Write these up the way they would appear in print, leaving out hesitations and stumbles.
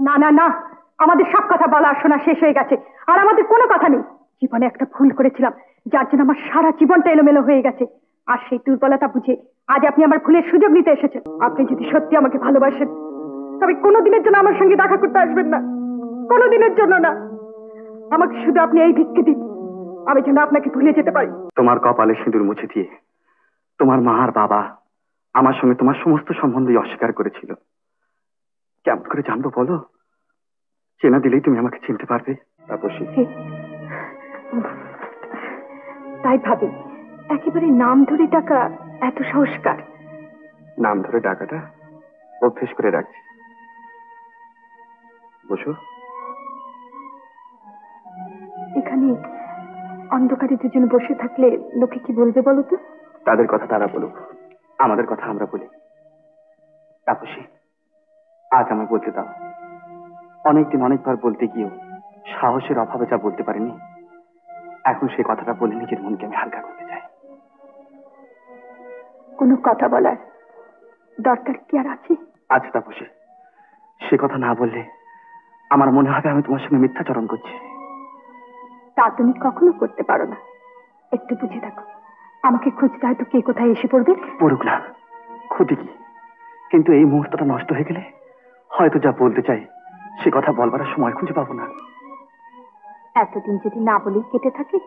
না না না, আমাদের সব কথা বলা আর শোনা শেষ হয়ে গেছে, আর আমাদের কোনো কথা নেই। জীবনে একটা ভুল করেছিলাম, যার জন্য আমার সারা জীবনটা এলোমেলো হয়ে গেছে। আর সেই দুর্বলতা বুঝে আজ আপনি আমার ভুলের সুযোগ নিতে এসেছেন। আপনি যদি সত্যি আমাকে ভালোবাসেন, তবে কোনোদিনের জন্য আমার সঙ্গে দেখা করতে আসবেন না, কোনোদিনের জন্য না। আমাকে শুধু আপনি এই ভিক্ষে দিন, আমি যেন আপনাকে ভুলে যেতে পারি। তোমার কপালে সিঁদুর মুছে দিয়ে তোমার মা আর বাবা আমার সঙ্গে তোমার সমস্ত সম্বন্ধই অস্বীকার করেছিল। কেমন করে জানবো বলো? চেনা দিলেই তুমি আমাকে চিনতে পারবে। তাপসী, তাই ভাবি একেবারে নাম ধরে ডাকা এত সংস্কার। নাম ধরে ডাকাটা অভ্যেস করে রাখছি। বসো। এখানে অন্ধকারে দুজন বসে থাকলে লোকে কি বলবে বলো তো? তাদের কথা তারা বলুক, আমাদের কথা আমরা বলি। তাপসী, আজ আমায় বলতে দাও। অনেকদিন অনেকবার বলতে গিয়েও সাহসের অভাবে যা বলতে পারিনি, এখন সেই কথাটা বলে নিজের মনকে আমি হালকা করতে চাই। কোনো কথা বলার দরকার কি আর আছে? আচ্ছা তাপসী, সে কথা না বললে আমার মনে হবে আমি তোমার সঙ্গে মিথ্যাচরণ করছি। তা তুমি কখনো করতে পারো না। একটু বুঝে দেখো, আমাকে খুঁজতে হয়তো কে কোথায় এসে পড়বে। পড়ুক না, ক্ষতি কি? কিন্তু এই মুহূর্তটা নষ্ট হয়ে গেলে হয়তো যা বলতে চাই সে কথা বলবার সময় খুঁজে পাবো না। এতদিন যদি না বলেই কেটে থাকে,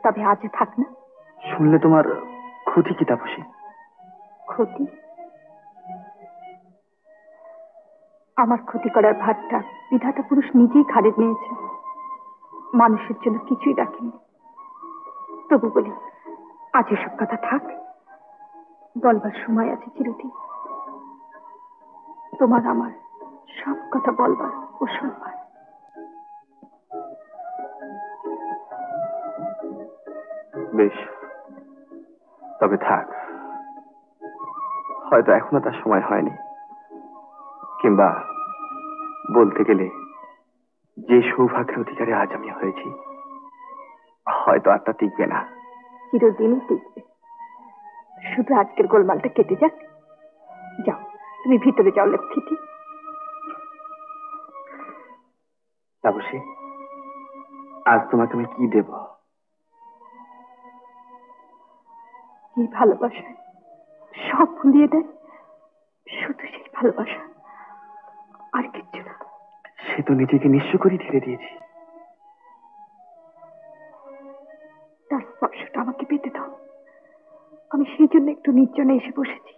তবে আজ থাক না। শুনলে তোমার ক্ষতি কি তাপসী? ক্ষতি? আমার ক্ষতি করার ভারটা বিধাতা পুরুষ নিজেই ঘাড়ে নিয়েছে। মানুষের জন্য কিছুই রাখেনি। তবু বলি, আজ এসব কথা থাক, বলবার সময় আছে চিরদিন। তোমার আমার সব কথা বলবার ও শুনবার। বেশ, তবে থাক। হয়তো এখনো তার সময় হয়নি, কিংবা বলতে গেলে যে সৌভাগ্যের অধিকারী আজ আমি হয়েছি, হয়তো আর তা টিকবে না। চিরদিনই টিকবে। শুধু আজকের গোলমালটা কেটে যাক। যাও, তুমি ভিতরে যাও লক্ষ্মীটি। তাপসী, আজ তোমাকে আমি কি দেব? এই ভালোবাসা সব ভুলিয়ে দেয়, শুধু সেই ভালোবাসা, আর কিচ্ছু না। সে তো নিজেকে নিঃস্ব করে ঢেলে দিয়েছি। তার স্পর্শটা আমাকে পেতে দাও। আমি সেই জন্য একটু নির্জনে এসে বসেছি।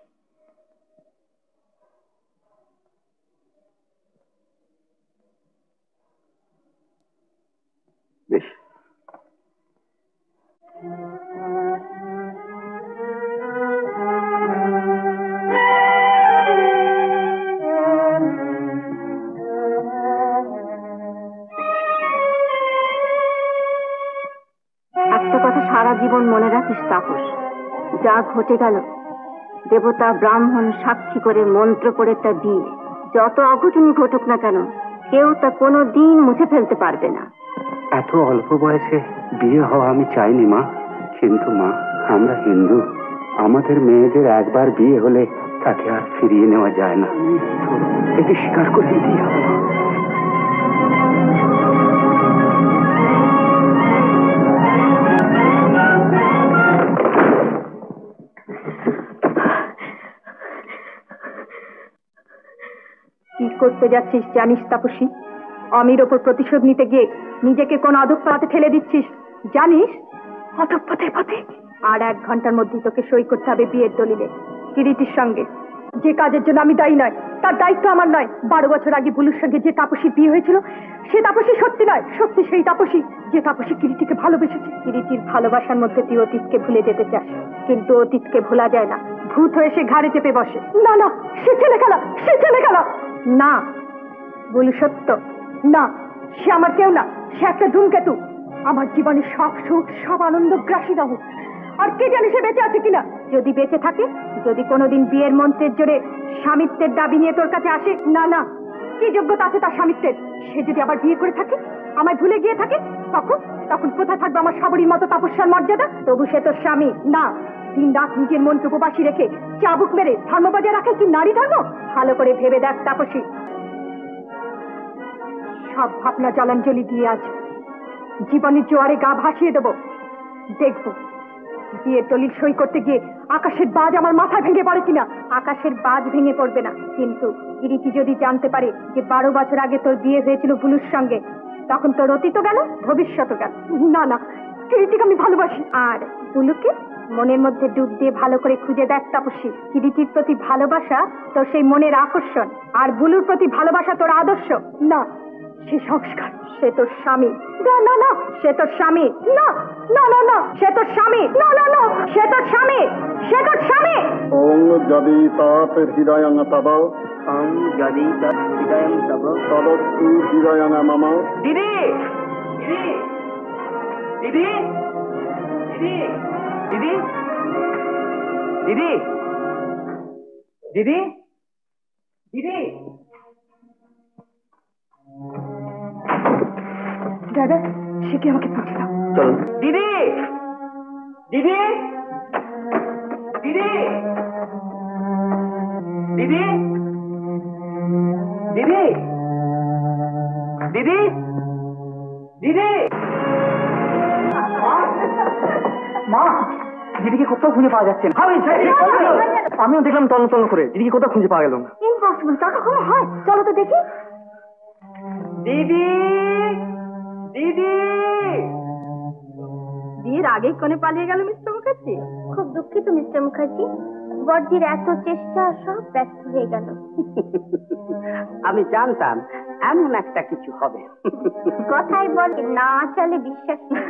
বেশ, একটা কথা সারা জীবন মনে রাখিস তাপস, যা ঘটে গেল দেবতা ব্রাহ্মণ সাক্ষী করে মন্ত্র পড়ে তা বিয়ে, যত অঘটনই ঘটুক না কেন, কেউ তা কোনো দিন মুছে ফেলতে পারবে না। এত অল্প বয়সে বিয়ে হওয়া আমি চাইনি মা, কিন্তু মা আমরা হিন্দু, আমাদের মেয়েদের একবার বিয়ে হলে তাকে আর ফিরিয়ে নেওয়া যায় না। একে স্বীকার করে দিই। কি করতে যাচ্ছিস জানিস তাপসী? আমির ওপর প্রতিশোধ নিতে গিয়ে নিজেকে কোন অধঃপথে ঠেলে দিচ্ছিস জানিস? অধঃপথের পথে? আর 1 ঘন্টার মধ্যে তোকে সই করতে হবে বিয়ের দলিলে কিরিটির সঙ্গে। যে কাজের জন্য আমি দায়ী নয়, তার দায়িত্ব আমার নয়। 12 বছর আগে বুলুর সঙ্গে যে তাপসীর বিয়ে হয়েছিল, সে তাপসী সত্যি নয়, সত্যি সেই তাপসী যে তাপসী কিরিটিকে ভালোবেসেছে। কিরিটির ভালোবাসার মধ্যে তুই অতীতকে ভুলে যেতে চাস, কিন্তু অতীতকে ভোলা যায় না। ভূত হয়ে সে ঘাড়ে চেপে বসে। না না, সে ছেলে খেলা, সে ছেলে খেলা। না বলি সত্য, না, সে আমার কেউ না, সে একটা ধূমকেতু। আমার জীবনের সব সুখ সব আনন্দ গ্রাসী রাহু। আর কে জানে সে বেঁচে আছে কিনা। যদি বেঁচে থাকে, যদি কোনোদিন বিয়ের মন্ত্রের জোরে স্বামিত্বের দাবি নিয়ে তোর কাছে আসে, না না, কি যোগ্যতা আছে তার স্বামিত্বের? সে যদি আবার বিয়ে করে থাকে, আমায় ভুলে গিয়ে থাকে, তখন তখন কোথায় থাকবে আমার সাবরীর মতো তপস্যার মর্যাদা? তবু সে তোর স্বামী না। দিন রাত নিজের মনকে উপবাসী রেখে চাবুক মেরে ধর্ম বজায় রাখে কি নারী ধর্ম? ভালো করে ভেবে দেখ তাপসী। সব ভাবনা জলাঞ্জলি দিয়ে আজ জীবনের জোয়ারে গা ভাসিয়ে দেব। দেখব বিয়ের দলিল সই করতে গিয়ে আকাশের বাজ আমার মাথায় ভেঙে পড়ে কিনা। আকাশের বাজ ভেঙে পড়বে না, কিন্তু কিরিটি যদি জানতে পারে যে 12 বছর আগে তোর বিয়ে হয়েছিল বুলুর সঙ্গে, তখন তোর অতীত গেল, ভবিষ্যৎ গেল। না না, কিরিটিকে আমি ভালোবাসি। আর বুলুকে মনের মধ্যে ডুব দিয়ে ভালো করে খুঁজে দেখ তাপসী। কিরিটির প্রতি ভালোবাসা তোর সেই মনের আকর্ষণ, আর বুলুর প্রতি ভালোবাসা তোর আদর্শ। না, সে সংস্কার, সে তোর স্বামী। না না না, সে তোর স্বামী। না না না না, সে তোর স্বামী। না না না, সে তোর স্বামী, সে তোর স্বামী। ওং যদি তাত হৃদয়ং তব, ওং যদি তৎ হৃদয়ং তব, তদস্তু হৃদয়ং মম। দিদি দিদি দিদি দিদি দিদি দিদি দিদি দাদা, সে কি আমাকে পৌঁছে দাও। চলুন। দিদি দিদি দিদি দিদি দিদি দিদি দিদি মা, দিদিকে কোথাও খুঁজে পাওয়া যাচ্ছে না। আমিও দেখলাম তন্ন করে, দিদিকে কোথাও খুঁজে পাওয়া গেল না। ইম্পসিবল, তা কখনো হয়? চলো তো দেখি। দিদি দিদি বিয়ের আগেই কোণে পালিয়ে গেল মিস্টার মুখার্জি। খুব দুঃখিত মিস্টার মুখার্জি, বড়দির এত চেষ্টা সব ব্যর্থ হয়ে গেল। আমি জানতাম এমন একটা কিছু হবে। কথাই বলে না চলে বিশ্বাস নেই।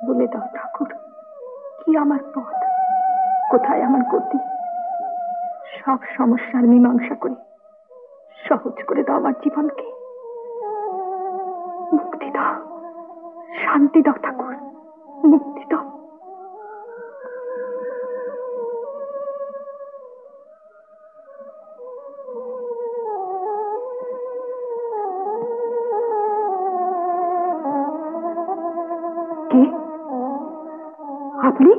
বলে দাও ঠাকুর, কি আমার পথ, কোথায় আমার গতি। সব সমস্যার মীমাংসা করে সহজ করে দাও আমার জীবনকে। মুক্তি দাও, শান্তি দাও ঠাকুর, মুক্তি দাও। কে আপনি?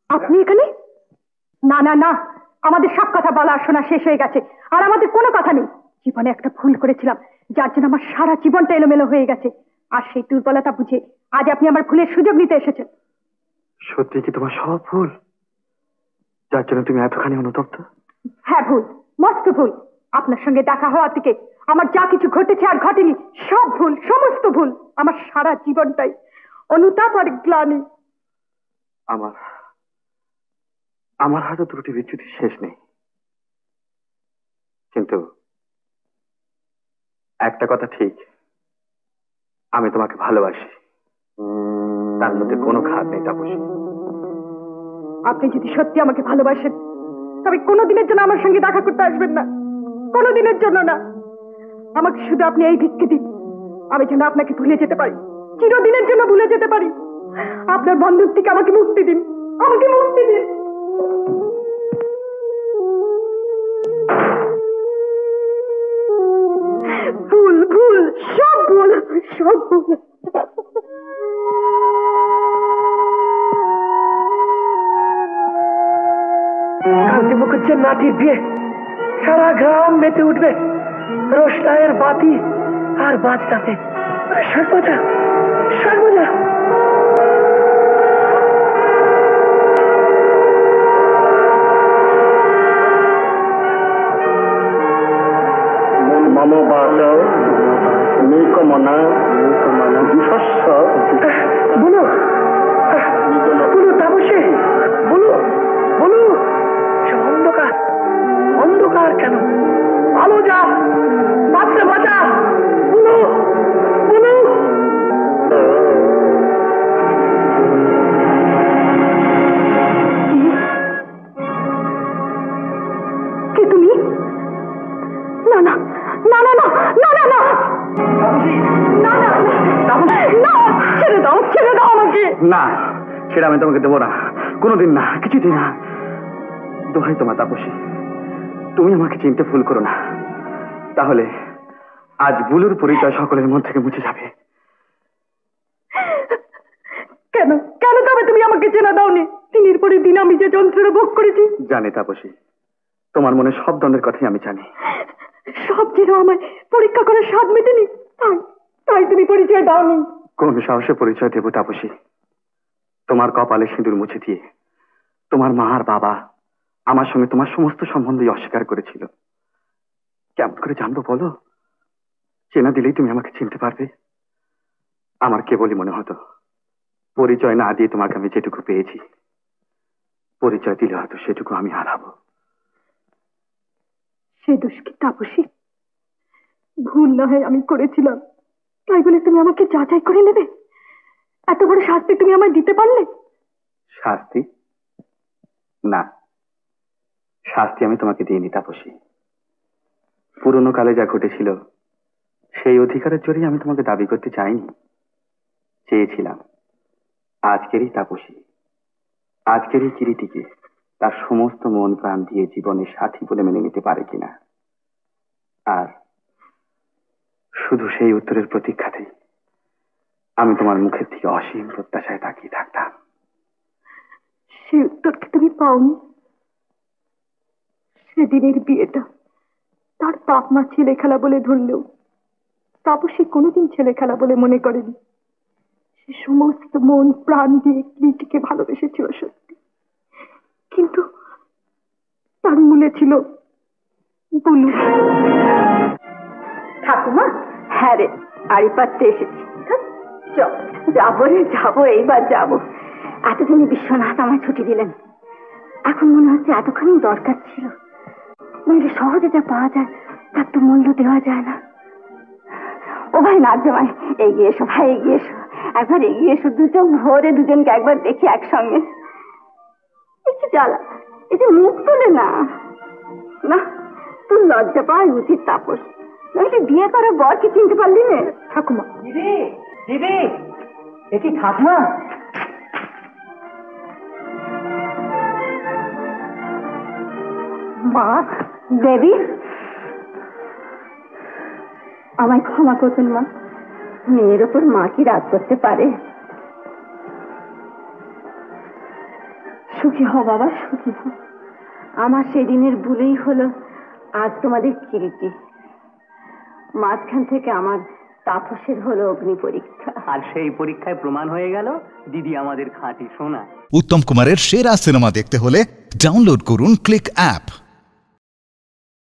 আপনি এখানে? না না না, আমাদের সব কথা বলা শোনা শেষ হয়ে গেছে, আর আমাদের কোনো কথা নেই। জীবনে একটা ভুল করেছিলাম, যার জন্য আমার সারা জীবনটা এলোমেলো হয়ে গেছে। আর সেই দুর্বলতা বুঝে আজ আপনি আমার ভুলের সুযোগ নিতে এসেছেন। সত্যি কি তোমার সব ভুল, যার জন্য তুমি এতখানি অনুতপ্ত? হ্যাঁ ভুল, মস্ত ভুল। আপনার সঙ্গে দেখা হওয়া থেকে আমার যা কিছু ঘটেছে আর ঘটেনি, সব ভুল, সমস্ত ভুল। আমার সারা জীবনটাই অনুতাপ আর গ্লানি। আমার হয়তো ত্রুটি বিচ্যুতি শেষ নেই, কিন্তু একটা কথা ঠিক, আমি তোমাকে ভালোবাসি, তার মধ্যে কোনো খাদ নেই তাপসী। আপনি যদি সত্যি আমাকে ভালোবাসেন, তবে কোনোদিনের জন্য আমার সঙ্গে দেখা করতে আসবেন না, কোনোদিনের জন্য না। আমাকে শুধু আপনি এই ভিক্ষে দিন, আমি যেন আপনাকে ভুলে যেতে পারি, চিরদিনের জন্য ভুলে যেতে পারি। আপনার বন্ধন থেকে আমাকে মুক্তি দিন, আমাকে মুক্তি দিন। ভুল ভুল, সব ভুল, সব ভুল। কান্তি মুখার্জির নাতির বিয়ে, সারা গ্রাম মেতে উঠবে রোশনাইয়ের বাতি আর বাজটাতে। সর্বদা সর্বদা মম বাচ মেকমনা বিশস্য। বলো বলো তাপসী, বলো বলো, সব অন্ধকার, অন্ধকার কেন? আলো যা, বাঁচতে বাঁচা, বলো বলো। না, সেটা আমি তোমাকে দেবো না, কোনোদিন না, কিছুদিন না। দোহাই তোমার তাপসী, তুমি আমাকে চিনতে ভুল করো না, তাহলে আজ বুলুর পরিচয় সকলের মন থেকে মুছে যাবে। কেন কেন তবে তুমি আমাকে চেনা দাওনি? দিনের পরে দিন আমি যে যন্ত্রণা ভোগ করেছি। জানি তাপসী, তোমার মনে সব দ্বন্দ্বের কথাই আমি জানি। সব যেন আমায় পরীক্ষা করার স্বাদ মেটেনি, তাই তাই তুমি পরিচয় দাওনি। কোন সাহসে পরিচয় দেব তাপসী? তোমার কপালে সিঁদুর মুছে দিয়ে তোমার মা আর বাবা আমার সঙ্গে তোমার সমস্ত সম্বন্ধই অস্বীকার করেছিল। কেমন করে জানবো বলো? চেনা দিলেই তুমি আমাকে চিনতে পারবে। আমার কেবলই মনে হতো পরিচয় না দিয়ে তোমাকে আমি যেটুকু পেয়েছি, পরিচয় দিলে হয়তো সেটুকু আমি হারাবো। সে দোষ কি তাপসী? ভুল না হয় আমি করেছিলাম, তাই বলে তুমি আমাকে যাচাই করে নেবে? এত বড় শাস্তি তুমি আমায় দিতে পারলে? শাস্তি? না, শাস্তি আমি তোমাকে দিইনি তাপসী। পুরনো কালে যা ঘটেছিল সেই অধিকারের জোরেই আমি তোমাকে দাবি করতে চাইনি। চেয়েছিলাম আজকেরই তাপসী, আজকেরই কিরিটিকে তার সমস্ত মন প্রাণ দিয়ে জীবনের সাথী বলে মেনে নিতে পারে কিনা। আর শুধু সেই উত্তরের প্রতীক্ষাতেই আমি তোমার মুখের থেকে অসীম প্রত্যাশায় তাকিয়ে থাকতাম। সেই উত্তরকে তুমি পাওনি। সেদিনের বিয়েটা তার বাপ মা ছেলে খেলা বলে ধরলেও তাপসী কোনোদিন ছেলে খেলা বলে মনে করেনি। সে সমস্ত মন প্রাণ দিয়ে কিরিটিকে ভালোবেসেছিল সত্যি, কিন্তু তার মূলে ছিল বুলু। ঠাকুমা, হ্যাঁ রে, আড়ি পাততে এসেছি। যাবো রে যাবো, এইবার যাবো। এতদিনে বিশ্বনাথ আমায় ছুটি দিলেন, এখন মনে হচ্ছে এতখানি দরকার ছিল। নইলে সহজে যা পাওয়া যায় তার তো মূল্য দেওয়া যায় না। ও ভাই নাচ জামাই, এগিয়ে এসো ভাই, এগিয়ে এসো, একবার এগিয়ে এসো। দু চোখ ভরে দুজনকে একবার দেখি একসঙ্গে। একটু জ্বালা, এই যে মুখ তোলে না, না তোর লজ্জা পাওয়াই উচিত তাপস, নইলে বিয়ে করা বরকে চিনতে পারলি না। ঠাকুমা, দিদি দিদি, এ কি ঠাকুমা? মা, দেবী, আমায় ক্ষমা করবেন মা। মেয়ের ওপর মা কি রাগ করতে পারে? সুখী হও বাবা, সুখী হও। আমার সেদিনের ভুলেই হলো আজ তোমাদের কিরিটি। মাঝখান থেকে আমার তাপসের হলো অগ্নি পরীক্ষা, আর সেই পরীক্ষায় প্রমাণ হয়ে গেল দিদি আমাদের খাঁটি সোনা। উত্তম কুমারের সেরা সিনেমা দেখতে হলে ডাউনলোড করুন ক্লিক অ্যাপ।